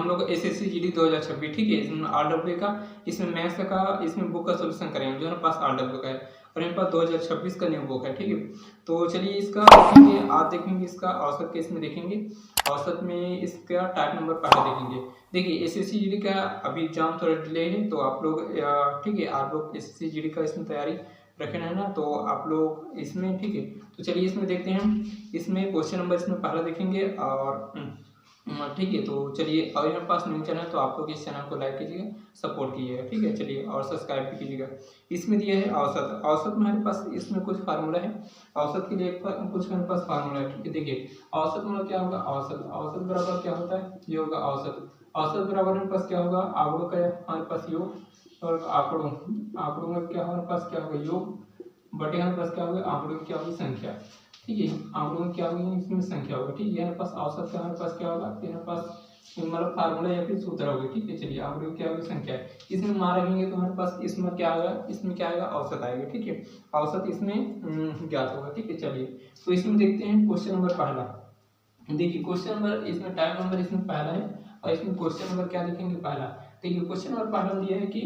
हम लोग SSC GD 2026, ठीक है, इसमें आरडब्ल्यू का, इसमें मैथ्स का, इसमें बुक का सोल्यूशन करेंगे जो हमारे पास आरडब्ल्यू का है, और मेरे पास 2026 का न्यू बुक है, ठीक है। तो चलिए इसका देखेंगे, आप देखेंगे इसका औसत केस में देखेंगे, औसत में इसका टाइप नंबर पहले देखेंगे। देखिए एसएससी जीडी का अभी एग्जाम थोड़ा डिले है, तो आप लोग ठीक है, आप लोग एसएससी जीडी का इसमें तैयारी रखे है ना, तो आप लोग इसमें, ठीक है। तो चलिए इसमें देखते हैं हम, इसमें क्वेश्चन नंबर इसमें पहला देखेंगे, और ठीक है। तो चलिए, अगर मेरे पास न्यू चैनल तो आप लोग इस चैनल को लाइक कीजिएगा, सपोर्ट कीजिएगा, ठीक है। चलिए, और सब्सक्राइब भी कीजिएगा। इसमें दिया है औसत, औसत में हमारे पास इसमें कुछ फार्मूला है, औसत के लिए कुछ हमारे पास फार्मूला है, ठीक है। देखिए औसत मतलब क्या होगा, औसत, औसत बराबर क्या होता है, ये होगा औसत। औसत बराबर हमारे पास क्या होगा, आंकड़ों का हमारे पास योग, और आंकड़ों, आंकड़ों में क्या हमारे पास क्या होगा, योग बटे हमारे पास क्या होगा, आंकड़ों की क्या होगी, संख्या, ठीक है। आंकड़ों में क्या होगी, इसमें संख्या होगी, ठीक है। हमारे पास औसत का हमारे पास क्या होगा, हमारे पास मतलब फार्मूला या फिर सूत्र होगा, ठीक है। चलिए आंकड़ों की क्या होगी, संख्या है, इसमें मान रखेंगे तो हमारे पास इसमें क्या आएगा, इसमें क्या आएगा, औसत आएगा, ठीक है। औसत इसमें ज्ञात होगा, ठीक है। चलिए तो इसमें देखते हैं क्वेश्चन नंबर पहला। देखिए क्वेश्चन नंबर इसमें टाइप नंबर इसमें पहला है, और इसमें क्वेश्चन नंबर क्या लिखेंगे, पहला। देखिए क्वेश्चन नंबर पहला दिया है कि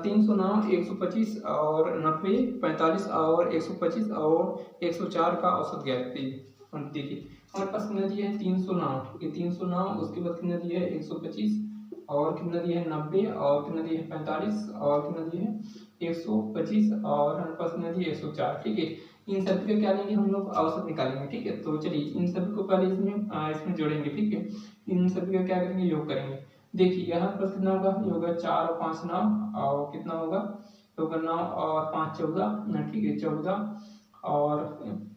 309, 125 और 90, 45 और 125 और 104 का औसत ज्ञात कीजिए। देखिए हमारे पास कितना दिया है, 309, ठीक है, 309, उसके बाद कितना दिया है, 125, और कितना दिया है 90, और कितना दिया है 45, और कितना दिया है 125, और हमारे पास कितना दिया है 104, ठीक है। इन सभी का क्या लेंगे हम लोग, औसत निकालेंगे, ठीक है। तो चलिए इन सभी को पहले इसमें जोड़ेंगे, ठीक है। इन सभी का क्या करेंगे, योग करेंगे। देखिए यहाँ पर कितना होगा, ये होगा 4 और 5 9, और कितना होगा, तो होगा 9 और 5 14, ठीक है, 14, और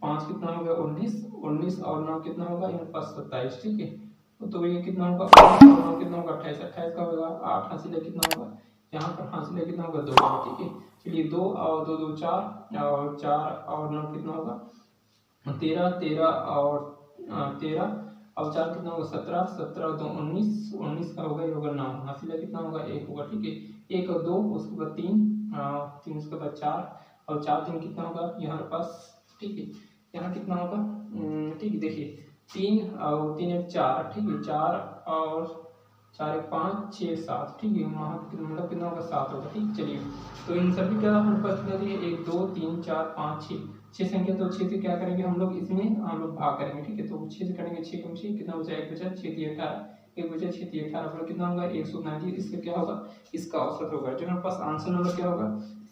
5 कितना होगा 19, 19 और 9 कितना होगा, यहाँ पास 27, ठीक है। तो ये कितना होगा, 9 कितना होगा 28, 28 का होगा 8, हासिल कितना होगा, यहाँ पर हासिल कितना होगा 2, ठीक है। चलिए 2 और 2 2 4, और 4 और 9 कितना होगा 13, 13 और 13, और 4 कितना होगा 17, 17 और 2 19, 19 का होगा, ये होगा 9, हासिल कितना होगा 1 होगा, ठीक है। 1 और 2, उसके बाद 3, 3 उसके बाद 4, और 4 3 कितना होगा यहाँ पास, ठीक है। यहाँ कितना होगा, ठीक है। देखिए 3 और 3 1 4, ठीक है, 4 और 4 1 5 6 7, ठीक है, वहाँ मतलब कितना होगा 7 होगा, ठीक। चलिए तो इन सभी का हमारे पास कितना दिए, 1 2 3 4 5 6 संख्या, तो 6 से क्या करेंगे हम लोग, इसमें हम लोग भाग करेंगे, ठीक है। तो 6 से करेंगे, 6 कम 6 कितना बचा, 1 बचा, 6 3 18, 1 बचा, 6 3 18 पर कितना होगा 129, इसका क्या होगा, इसका औसत होगा, जो हमारे पास आंसर नंबर क्या होगा,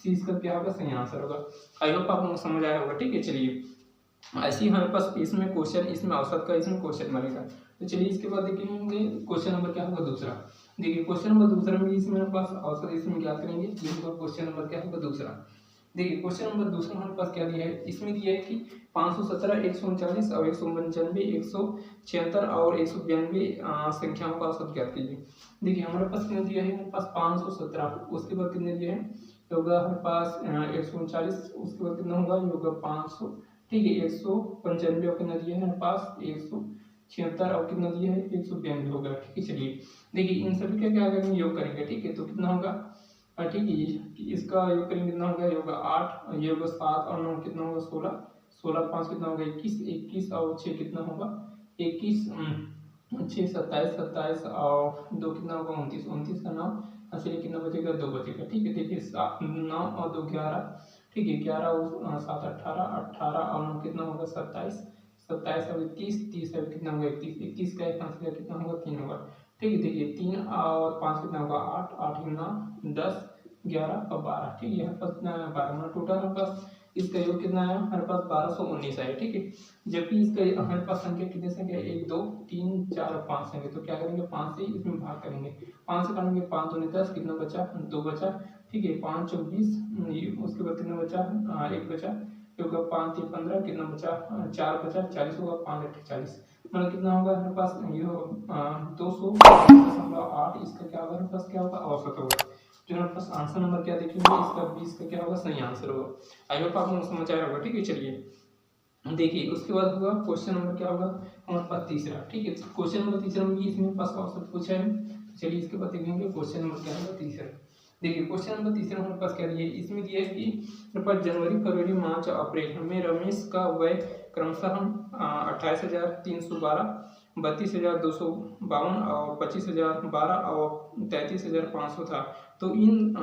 इसका क्या होगा, सही आंसर होगा। आई होप आप लोगों को समझ आया होगा, ठीक है। चलिए ऐसे ही हमारे पास इसमें क्वेश्चन, इसमें औसत का इसमें क्वेश्चन बनेगा। तो चलिए इसके बाद देखेंगे क्वेश्चन नंबर क्या होगा, दूसरा। देखिए क्वेश्चन नंबर दूसरा में इसमें मेरे पास औसत इसमें ज्ञात करेंगे, ये होगा क्वेश्चन नंबर क्या होगा, दूसरा। देखिए क्वेश्चन नंबर दूसरा हमारे पास क्या दिया है, इसमें दिया है कि 517, 139 और 195, 176 और 192 संख्याओं का औसत ज्ञात कीजिए। देखिए हमारे पास कितना दिया है, हमारे पास 517, उसके बाद कितने दिए हैं, होगा हमारे पास 139, उसके बाद कितना होगा, ये होगा 500, ठीक है। 195 और कितना दिया है हमारे पास 176, और कितना दिया है 192 होगा, ठीक है। चलिए देखिए इन सभी का क्या करेंगे, योग करेंगे, ठीक है। तो कितना होगा, ठीक है, इसका योग करेंगे, कितना होगा, ये होगा 8, ये होगा 7 और 9 कितना होगा 16, 16 5 कितना होगा 21, 21 और 6 कितना होगा 21, 6 27, 27 और 2 कितना होगा 29, 29 का 9, असली कितना बचेगा 2 बचेगा, ठीक है। देखिए 9 और 2 11, ठीक है, 11 और 7 18, 18 और 9 कितना होगा 27, 27 और 30, 30 और कितना होगा 31, 31 का 1 हासिल कितना होगा 3 होगा, ठीक है। देखिए 3 और 5 कितना होगा 8, 8 9 10 11 और 12, ठीक है। यहाँ पास कितना है 12, मतलब टोटल हमारे पास इसका योग कितना है, हमारे पास 1219 है, ठीक है। जबकि इसका हमारे पास संख्या कितने संख्या 1 2 3 4 और 5 संख्या, तो क्या करेंगे 5 से इसमें भाग करेंगे, 5 से करेंगे 5 2 10, कितना बचा 2 बचा, ठीक है। 5 24, उसके बाद कितना बचा 1 बचा, होगा 5 3 15, कितना बचा 4 बचा, 40 होगा, 5 8 40, मतलब कितना होगा हमारे पास, ये 200.8, इसका क्या होगा हमारे पास, क्या होगा औसत होगा, जो हमारे पास आंसर नंबर क्या देखेंगे, इसका 20 का क्या होगा, सही आंसर होगा। आई होप आप लोगों को समझ आया होगा, ठीक है। चलिए देखिए उसके बाद होगा क्वेश्चन नंबर क्या होगा हमारे पास तीसरा, ठीक है। क्वेश्चन नंबर तीसरा में इसमें पास औसत पूछा है, चलिए इसके बाद देखेंगे क्वेश्चन नंबर क्या होगा तीसरा। देखिए क्वेश्चन नंबर तीसरा हमारे पास क्या दिया है, इसमें दिया है कि हमारे पास जनवरी फरवरी मार्च अप्रैल में रमेश का व्यय क्रमशः 28,312 32,252 और 25,012 और 33,500 था। तो इन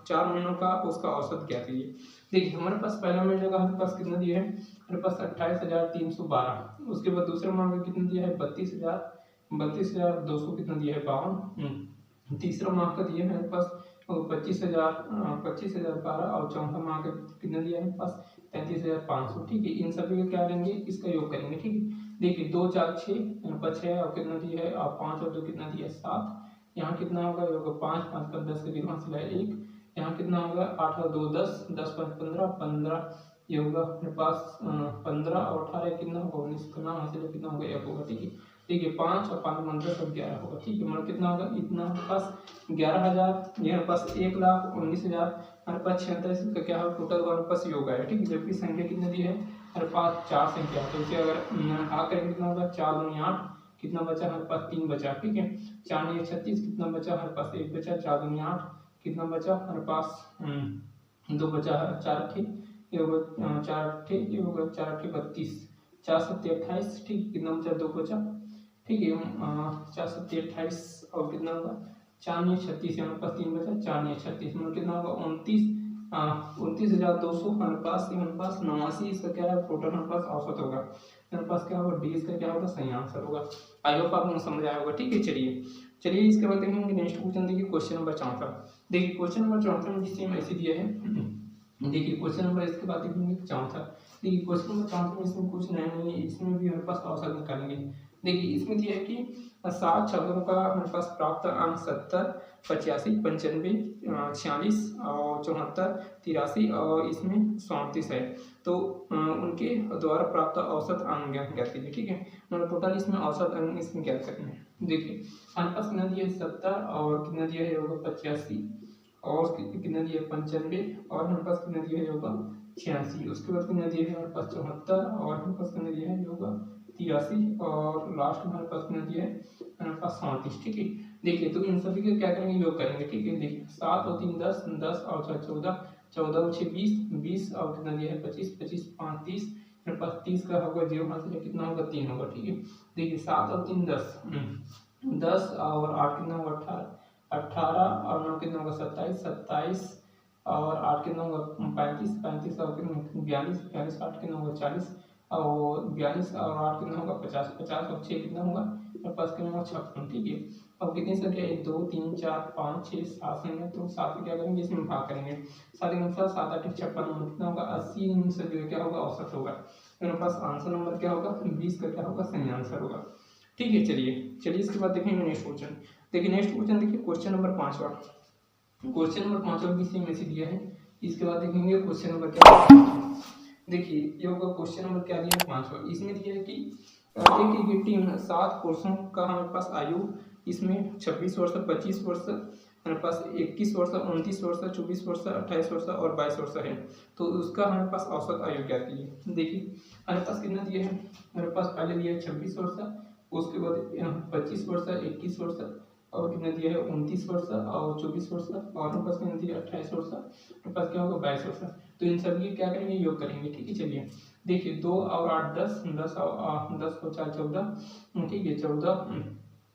4 महीनों का उसका औसत क्या चाहिए। देखिए हमारे पास पहला महीने का हमारे पास कितना दिया है, हमारे पास 28,312। उसके बाद दूसरे माह का कितना दिया है 32,200 कितना दिया है 52। तीसरा माह का दिया है हमारे पास 25,012 और चौथा माह का कितना दिया है हमारे पास 33,500। ठीक है, इन सभी का क्या लेंगे, इसका योग करेंगे। ठीक है, देखिए 2 4 6 यहाँ पर 6 और कितना दिया है और 5 और 2 कितना दिया है 7। यहाँ कितना होगा, योग 5 5 का 10 के वहाँ से 1। यहाँ कितना होगा 8 और 2 10 10 5 15 15। ये होगा अपने पास 15 और 18 कितना होगा 19 का नाम हासिल कितना होगा 1 होगा। ठीक है, देखिए 5 और 5 15 सब 11 होगा। ठीक है, मतलब कितना होगा इतना हमारे पास 11,000। यहाँ पास 1,19,000 हमारे पास 36 का क्या है टोटल हमारे पास योग है। ठीक है, जबकि संख्या कितनी दी है हमारे पास 4 संख्या, तो इसे अगर भाग करेंगे कितना होगा 4 दूनी 8 कितना बचा हमारे पास 3 बचा। ठीक है, 4 9 36 कितना बचा हमारे पास 1 बचा। 4 दूनी 8 कितना बचा हमारे पास 2 बचा है। 4 ठीक ये होगा 4 ठीक ये होगा 4 ठीक 32 4 7 28। ठीक कितना बचा 2 बचा। ठीक है 4 7 28 और कितना होगा 4 9 36 हमारे पास 3 बचा। 4 9 36 मतलब कितना होगा 29,200 हमारे पास 89। इसका क्या है टोटल हमारे पास औसत होगा। हमारे पास क्या होगा डी इसका क्या होगा सही आंसर होगा। आई होप आपको समझ आया होगा। ठीक है, चलिए इसके बाद देखेंगे नेक्स्ट क्वेश्चन। देखिए क्वेश्चन नंबर 4। देखिए क्वेश्चन नंबर 4 में जिससे हम ऐसे दिया है। देखिए क्वेश्चन नंबर इसके बाद देखेंगे 4। देखिए क्वेश्चन नंबर 4 में इसमें कुछ नया नहीं है, इसमें भी हमारे पास औसत निकालेंगे। देखिए इसमें दिया है कि 7 शब्दों का हमारे पास प्राप्त अंक 70 85 95 46 और 74 83 और इसमें 37 है। तो उनके द्वारा प्राप्त औसत अंक ज्ञात कीजिए। ठीक है, मतलब टोटल इसमें औसत अंक इसमें ज्ञात करना है। देखिए हमारे पास कितना दिया है 70 और कितना दिया है होगा 85 और कितना दिया है 95 और हमारे पास कितना दिया है होगा 86। उसके बाद कितना दिया है हमारे पास 74 और हमारे पास कितना दिया है होगा 83 और लास्ट में हमारे पास कितना दिया है हमारे पास 37। ठीक है, देखिए तो इन सभी का क्या करेंगे योग करेंगे। ठीक है, देखिए 7 और 3 10 10 और 4 14 14 और 6 20 20 और कितना दिया है 25 25 5 30 मेरे पास 30 का होगा 0 हाथ से कितना होगा 3 होगा। ठीक है, देखिए 7 और 3 10 10 और 8 कितना होगा 18 18 और 9 कितना होगा 27 27 और 8 कितना होगा 35 35 और कितना 42 42 8 कितना होगा 40 और 42 और 8 कितना होगा 50 50 और 6 कितना होगा मेरे पास कितना होगा 56। ठीक है, अब कितनी संख्या 1 2 3 4 5 6 7 संख्या, तो 7 क्या करेंगे इसमें भाग करेंगे। 7 के अनुसार 7 8 56 कितना होगा 80। इन सभी का क्या होगा औसत होगा। मेरे पास आंसर नंबर क्या होगा 20 का क्या होगा सही आंसर होगा। ठीक है, चलिए इसके बाद देखेंगे नेक्स्ट क्वेश्चन। देखिए नेक्स्ट क्वेश्चन देखिए क्वेश्चन नंबर 5वां। क्वेश्चन नंबर 5वां भी सेम ऐसे दिया है। इसके बाद देखेंगे क्वेश्चन नंबर क्या। देखिए ये होगा क्वेश्चन नंबर क्या दिया है 5वां। इसमें दिया है कि एक ही टीम 7 पुरुषों का हमारे पास आयु इसमें 26 वर्ष 25 वर्ष हमारे पास 21 वर्ष 29 वर्ष 24 वर्ष 28 वर्ष और 22 वर्ष है। तो उसका हमारे पास औसत आयु क्या दी है। देखिए हमारे पास कितना दिया है हमारे पास पहले दिया है 26 वर्ष, उसके बाद 25 वर्ष 21 वर्ष और कितना दिया है 29 वर्ष और 24 वर्ष और हमारे पास कितना दिया 28 वर्ष, हमारे पास क्या होगा 22 वर्ष। तो इन सभी क्या करेंगे योग करेंगे। ठीक है, चलिए देखिए 2 और 8 10 10 और 10 और 4 14। ठीक है 14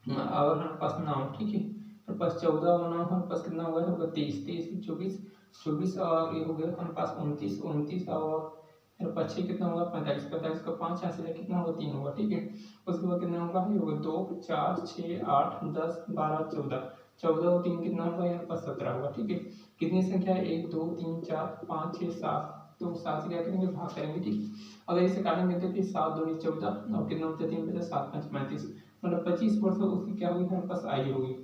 और हमारे पास 9। ठीक है, हमारे पास 14 और 9 हमारे पास कितना होगा 23 23 24 24 और ये हो गया हमारे पास 29 29 और मेरे पास 6 कितना होगा 45 45 का 5 यहाँ से कितना होगा 3 होगा। ठीक है, उसके बाद कितना होगा ये होगा 2 4 6 8 10 12 14 14 और 3 कितना होगा यहाँ पास 17 होगा। ठीक है, कितनी संख्या है 1 2 3 4 5 6 7, तो 7 से क्या करेंगे भाग करेंगे। ठीक, अगर इसे काटेंगे तो फिर 7 2 14 और कितना बचा 3 बचा 7 5 35 मतलब 25 वर्ष उसकी क्या होगी हमारे पास आयु होगी।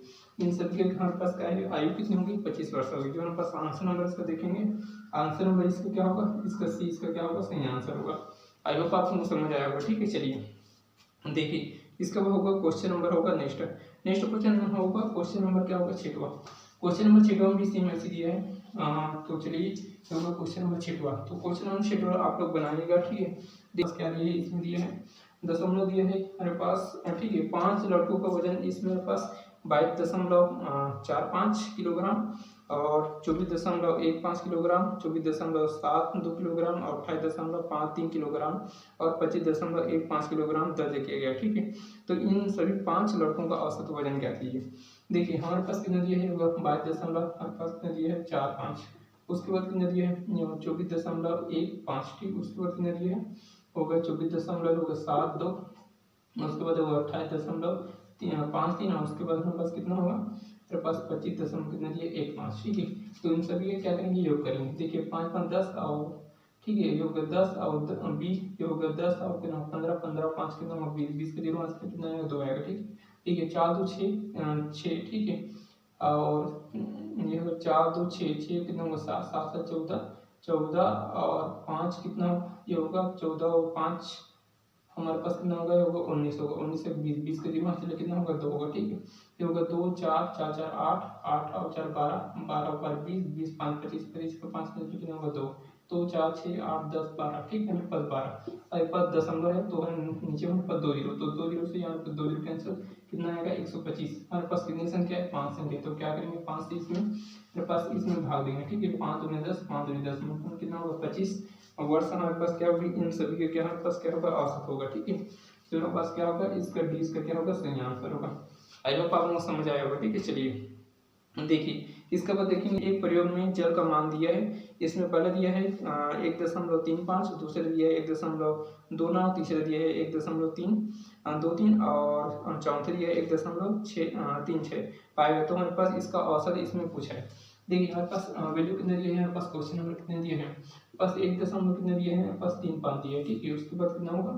इन सब के हमारे पास क्या है आयु कितनी होगी 25 वर्ष होगी। जो हमारे पास आंसर नंबर इसका देखेंगे आंसर नंबर इसका क्या होगा इसका सी इसका क्या होगा सही आंसर होगा। आई होप आपको समझ आया होगा। ठीक है, चलिए देखिए इसका होगा क्वेश्चन नंबर होगा नेक्स्ट क्वेश्चन होगा क्वेश्चन नंबर क्या होगा 6वां। क्वेश्चन नंबर 6वां भी सेम ऐसे दिया है। तो चलिए होगा क्वेश्चन नंबर 6वां। तो क्वेश्चन नंबर 6वां आप लोग बनाइएगा। ठीक है, देखिए क्या दिया है इसमें दिया है दशमलव दिया है हमारे पास। ठीक है, 5 लड़कों का वजन इसमें पास 22.45 किलोग्राम और 24.15 किलोग्राम, 24.72 किलोग्राम और 28.53 किलोग्राम और 25.15 किलोग्राम दर्ज किया गया। ठीक है, तो इन सभी 5 लड़कों का औसत वजन क्या कीजिए। देखिए हमारे पास कितना दिया है 22 हमारे पास कितना दिया है 45, उसके बाद कितना दिया है 24.15, ठीक, उसके बाद कितना दिया है होगा 24.72, उसके बाद होगा 28.53 और उसके बाद हमारे पास कितना होगा हमारे पास 25 कितना दिया 15, ठीक है। तो इन सभी का क्या करेंगे योग करेंगे। देखिए 5 5 10 और ठीक है योग 10 और 20 योग 10 और कितना 15 15 5 कितना 20 20 के 0 कितना आएगा 2 आएगा। ठीक है 4 2 6 6, ठीक है, और ये होगा 4 2 6 6 कितना होगा 7 7 7 14 14 और 5 कितना ये होगा 14 और 5 हमारे पास कितना होगा ये होगा 19 होगा, 19 से 20 20 के 0 से कितना होगा 2 होगा। ठीक है, ये होगा 2 4 4 4 8 8 और 4 12 12 और 20 20 5 25 25 का 5 कितना होगा 2 2 4 6 8 10 12, ठीक है, मेरे पास 12 और पास दशमलव है तो है नीचे मेरे पास 2 जीरो, तो 2 जीरो से यहाँ पे 2 जीरो कैंसिल कितना आएगा 125। हमारे पास कितनी संख्या है 5 संख्या, तो क्या करेंगे 5 से इसमें मेरे पास इसमें भाग देंगे। ठीक है 5 दूनी 10 5 दूनी 10 मतलब कितना होगा 25 और वर्ष हमारे पास क्या होगी इन सभी के क्या हमारे पास क्या होगा औसत होगा। ठीक है, तो हमारे पास क्या होगा इसका डी इसका क्या होगा सही आंसर होगा। आई होप आप लोगों को समझ आया होगा। ठीक है, चलिए देखिए इसके बाद देखेंगे एक प्रयोग में जल का मान दिया है, इसमें पहले दिया है 1.35, दूसरे दिया है 1.29, तीसरे दिया है 1.323 और चौथे दिया है 1.636 पाएगा। तो हमारे पास इसका औसत इसमें पूछा है। देखिए हमारे पास वैल्यू कितने दिए हैं, हमारे पास क्वेश्चन नंबर कितने दिए हैं, बस 1 दशमलव कितने दिए हैं, हमारे पास 3 5 दिए है। ठीक है, उसके बाद कितना होगा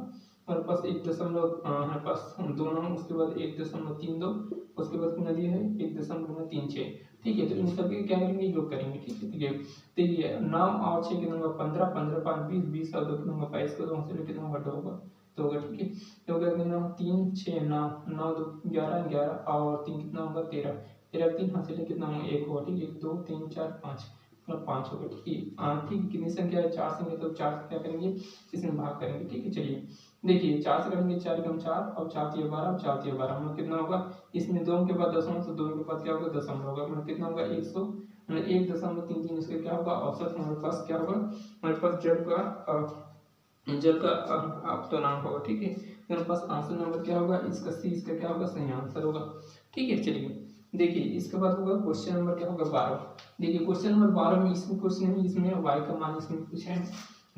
हमारे पास 1 दशमलव हमारे पास 2 9, उसके बाद 1.32, उसके बाद कितना दिया है 1.36। ठीक है, तो इन सभी क्या करेंगे योग करेंगे। ठीक है, देखिए 9 और 6 कितना होगा 15 15 5 20 20 और 2 कितना होगा 22 का 2 से कितना होगा 2 होगा तो होगा। ठीक है, तो होगा कितना 3 6 9 9 2 11 11 और 3 कितना होगा 13 13 3 हाथ से कितना होगा 1 होगा। ठीक है 2 3 4 5 मतलब 5 होगा। ठीक है, ठीक है, कितनी संख्या है 4 संख्या, तो 4 क्या करेंगे इसमें भाग करेंगे। ठीक है, चलिए देखिए 4 से करेंगे 4 कम 4 और 4 3 12 और 4 3 12 मतलब कितना होगा इसमें 2 के बाद दशमलव, तो 2 के बाद क्या होगा दशमलव होगा, मतलब कितना होगा 100 मतलब 1.33। इसका क्या होगा औसत हमारे पास क्या होगा हमारे पास जल का अप्तनांक होगा। ठीक है, मेरे पास आंसर नंबर क्या होगा इसका सी, इसका क्या होगा सही आंसर होगा। ठीक है, चलिए देखिए इसके बाद होगा क्वेश्चन नंबर क्या होगा 12। देखिए क्वेश्चन नंबर 12 में इसमें कुछ नहीं, इसमें y का मान इसमें पूछा है।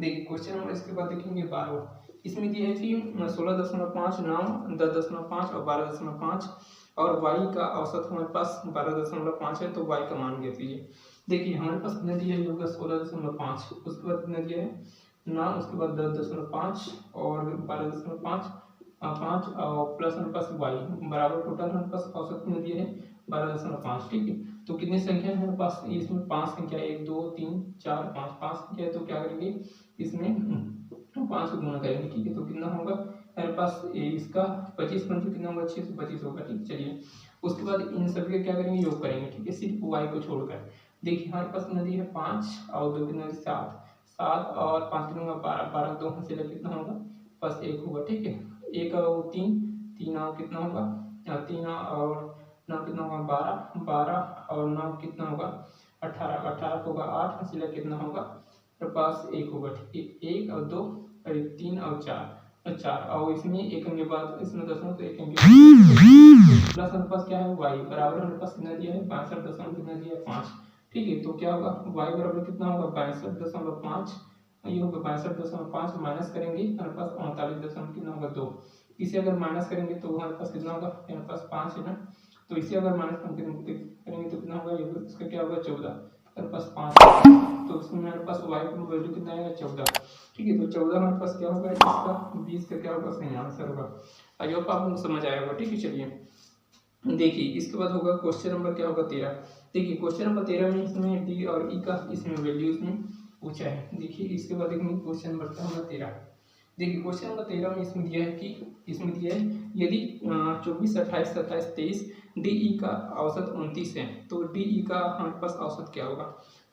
देखिए क्वेश्चन नंबर इसके बाद देखेंगे 12, इसमें दिया है कि 16.5 9 10.5 और 12.5 और y का औसत हमारे पास 12.5 है, तो y का मान ज्ञात कीजिए। देखिए हमारे पास कितना दिया है होगा 16.5, उसके बाद कितना दिया है 9, उसके बाद 10.5 और 12.5 5 और प्लस हमारे पास y बराबर टोटल हमारे पास औसत कितना दिया है 12.5। ठीक है, तो कितनी संख्या है हमारे पास इसमें 5 संख्या 1 2 3 4 5 5 संख्या है, तो क्या करेंगे इसमें 5 को गुणा करेंगे। ठीक है, तो कितना होगा हमारे पास इसका 25 पंच कितना होगा 625 होगा। ठीक, चलिए उसके बाद इन सभी का क्या करेंगे योग करेंगे। ठीक है, सिर्फ y को छोड़कर देखिए हमारे पास नदी है 5 और 2 कितना 7 7 और 5 कितना होगा 12 12 2 से कितना होगा बस 1 होगा। ठीक है, 1 और 3 3 और कितना होगा 3 और 9 कितना होगा 12 12 और 9 कितना होगा 18 18 होगा 8 हसीला कितना होगा मेरे पास 1 होगा। ठीक है, 1 और 2 और 3 और 4 और इसमें एक के बाद इसमें दशमलव, तो एक प्लस हमारे पास क्या है y बराबर हमारे पास कितना दिया है 62 कितना दिया है 5। ठीक है, तो क्या होगा y बराबर कितना होगा 62.5, ये होगा 62.5 माइनस करेंगे हमारे पास 39 कितना होगा 2। इसे अगर माइनस करेंगे तो हमारे पास कितना होगा हमारे पास 5 है ना, तो इसे अगर माइनस करेंगे तो कितना होगा इसका क्या होगा 14, हमारे पास 5 तो उसमें हमारे पास y का वैल्यू कितना आएगा 14। ठीक है, तो 14 हमारे पास क्या होगा इसका 20 का क्या होगा सही आंसर होगा। आई होप आपको समझ आया होगा। ठीक है, चलिए देखिए इसके बाद होगा क्वेश्चन नंबर क्या होगा 13। देखिए क्वेश्चन नंबर 13 में इसमें डी और ई का इसमें वैल्यू इसमें पूछा है। देखिए इसके बाद देखेंगे क्वेश्चन नंबर क्या होगा 13। देखिए क्वेश्चन नंबर 13 में इसमें दिया है कि इसमें दिया है यदि 24 28 27 23 डी ई का औसत 29 है तो डी ई का हमारे पास औसत क्या होगा।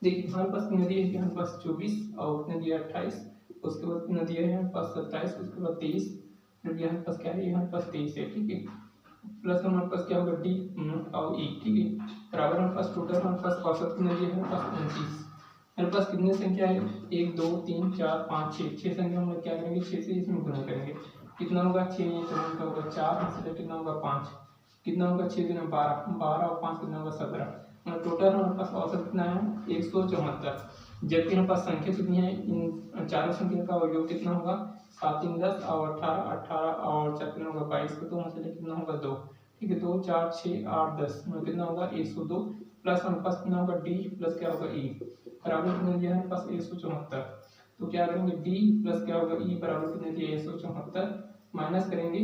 देखिए हमारे पास कितना दिया है कि हमारे पास 24 और कितना दिया 28, उसके बाद कितना दिया है हमारे पास 27, उसके बाद 23 हमारे पास क्या है हमारे पास 23 है। ठीक है, प्लस हमारे पास क्या होगा डी और ई, ठीक है, बराबर हमारे पास टोटल हमारे पास औसत कितने दिए हमारे पास 29। मेरे पास कितनी संख्या है 1 2 3 4 5 6, 6 संख्या हम लोग क्या करेंगे 6 से इसमें गुणा करेंगे, कितना होगा 6 का होगा 4, इसलिए कितना होगा 5, कितना होगा 6 गुना 12, 12 और 5 कितना होगा 17, टोटल हमारे पास औसत कितना है 174। जबकि हमारे पास संख्या कितनी है इन चारों संख्या का योग कितना होगा 7 3 10 और 18, 18 और 4 कितना होगा 22 को 2 में से कितना होगा 2, ठीक है, 2 4 6 8 10 में कितना होगा 102 प्लस हमारे पास कितना होगा डी प्लस क्या होगा ई बराबर कितना दिया है हमारे पास 174। तो क्या करेंगे डी प्लस क्या होगा ई बराबर कितने दिया 174 माइनस करेंगे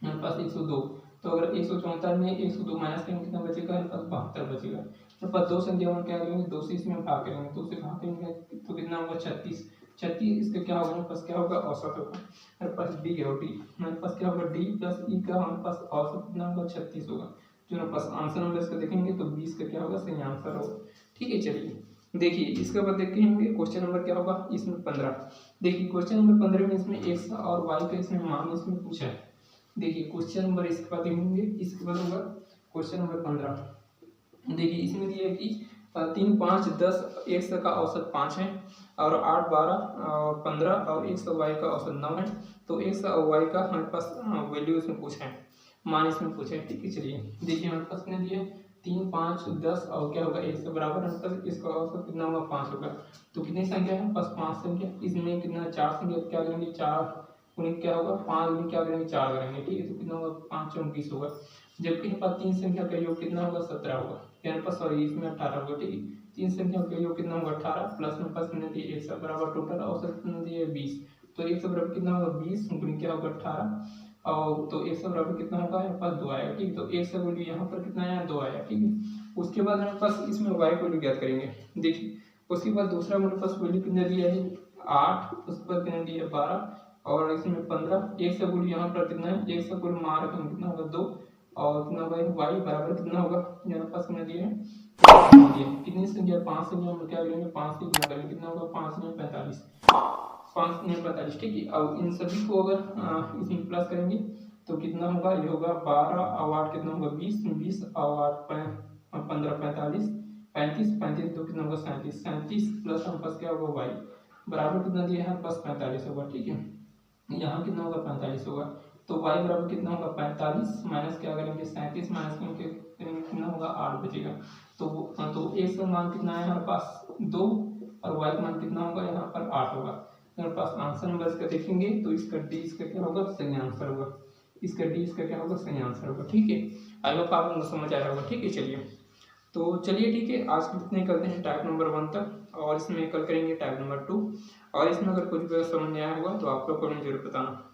हमारे पास 102। तो अगर 174 में 102 माइनस करेंगे कितना बचेगा हमारे पास 72 बचेगा। तो पर दो संख्या में क्या करेंगे 2 से इसमें भाग करेंगे, 2 से भाग करेंगे तो कितना होगा 36, 36 इसका क्या होगा हमारे पास क्या होगा औसत होगा हमारे पास डी और डी, हमारे पास क्या होगा डी प्लस ई का हमारे पास औसत कितना होगा 36 होगा। जो हमारे पास आंसर नंबर इसका देखेंगे तो 20 का क्या होगा सही आंसर होगा, ठीक है। चलिए देखिए इसके बाद देखेंगे क्वेश्चन नंबर क्या होगा इसमें 15। देखिए क्वेश्चन नंबर 15 में इसमें एक्स और वाई का इसमें मान इसमें पूछा है। देखिए क्वेश्चन नंबर इसके बाद देखेंगे, इसके बाद होगा क्वेश्चन नंबर 15। देखिए इसमें दिया है कि 3 5 10 एक्स का औसत 5 है और 8 12 और 15 और एक्स वाई का औसत 9 है। तो एक्स और वाई का हमारे पास वैल्यू इसमें पूछा है, मान इसमें पूछा है, ठीक है। चलिए देखिए हमारे पास कितने दिए 3 5 10 और क्या होगा एक्स बराबर हमारे पास इसका औसत कितना होगा 5 होगा। तो कितनी संख्या है बस 5 संख्या, इसमें कितना 4 संख्या क्या करेंगे 4 उन्हें क्या होगा 5 में क्या करेंगे 4 करेंगे, ठीक है। तो कितना होगा 5 4 20 होगा। जबकि हमारे पास 3 संख्या का योग कितना होगा 17 होगा, यहाँ पास सॉरी इसमें 18 होगा, ठीक है। 3 संख्या का योग कितना होगा 18 प्लस में पास कितने दिए 1 बराबर टोटल औसत कितना दिए 20। तो 1 बराबर कितना होगा 20 गुणित क्या होगा 18 और तो 1 बराबर कितना होगा यहाँ पास 2 आएगा, ठीक है। तो 1 वैल्यू यहाँ पर कितना आया 2 आया, ठीक है। उसके बाद हमारे पास इसमें y वैल्यू ज्ञात करेंगे। देखिए उसके बाद दूसरा हमारे पास वैल्यू कितना दिया है 8, उस पर कितना दिया है 12 और इसमें 15। एक से गुण यहाँ पर कितना है 1 से गुण मार कितना होगा 2 और कितना होगा y बराबर कितना होगा यहाँ पास कितना दिया है कितनी संख्या 5 संख्या हम क्या करेंगे 5 से गुणा करेंगे कितना होगा 5 में 45, 5 में 45, ठीक है। अब इन सभी को अगर इसमें प्लस करेंगे तो कितना होगा ये होगा 12 और 8 कितना होगा 20, 20 और 8 15 45, 35 35 तो कितना होगा 37, 37 प्लस हमारे पास क्या होगा y बराबर कितना दिया है हमारे पास 45 होगा, ठीक है। यहाँ कितना होगा 45 होगा। तो y बराबर कितना होगा 45 माइनस क्या करेंगे 37 माइनस करेंगे कितना होगा 8 बचेगा। तो x का मान कितना है हमारे पास 2 और y का मान कितना होगा यहाँ पर 8 होगा। हमारे पास आंसर नंबर इसका देखेंगे तो इसका डी इसका क्या होगा सही आंसर होगा, इसका डी इसका क्या होगा सही आंसर होगा, ठीक है। आई होप आप लोगों को समझ आया होगा, ठीक है। चलिए ठीक है, आज के इतने करते हैं टाइप नंबर 1 तक और इसमें कल करेंगे टाइप नंबर 2 और इसमें अगर कुछ भी समझ नहीं आया होगा तो आप लोग कमेंट जरूर बताना।